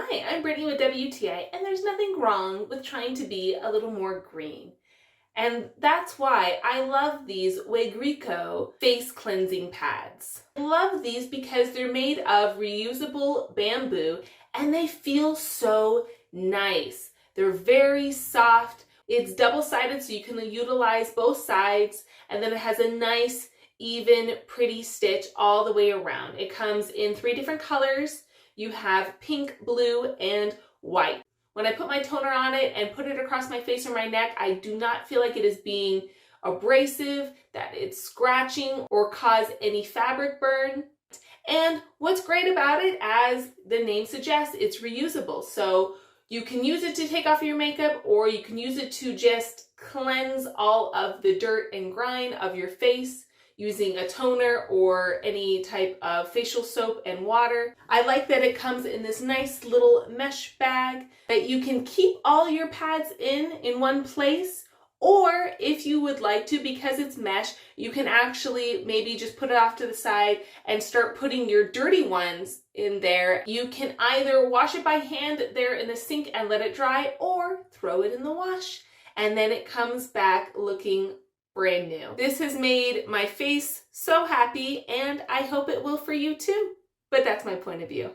Hi, I'm Brittany with WTA, and there's nothing wrong with trying to be a little more green. And that's why I love these Wegreeco face cleansing pads. I love these because they're made of reusable bamboo and they feel so nice. They're very soft. It's double-sided so you can utilize both sides, and then it has a nice, even, pretty stitch all the way around. It comes in 3 different colors. You have pink, blue, and white. When I put my toner on it and put it across my face or my neck, I do not feel like it is being abrasive, that it's scratching or cause any fabric burn. And what's great about it, as the name suggests, it's reusable. So you can use it to take off your makeup, or you can use it to just cleanse all of the dirt and grime of your face using a toner or any type of facial soap and water. I like that it comes in this nice little mesh bag that you can keep all your pads in one place, or if you would like to, because it's mesh, you can actually maybe just put it off to the side and start putting your dirty ones in there. You can either wash it by hand there in the sink and let it dry, or throw it in the wash, and then it comes back looking brand new. This has made my face so happy, and I hope it will for you too. But that's my point of view.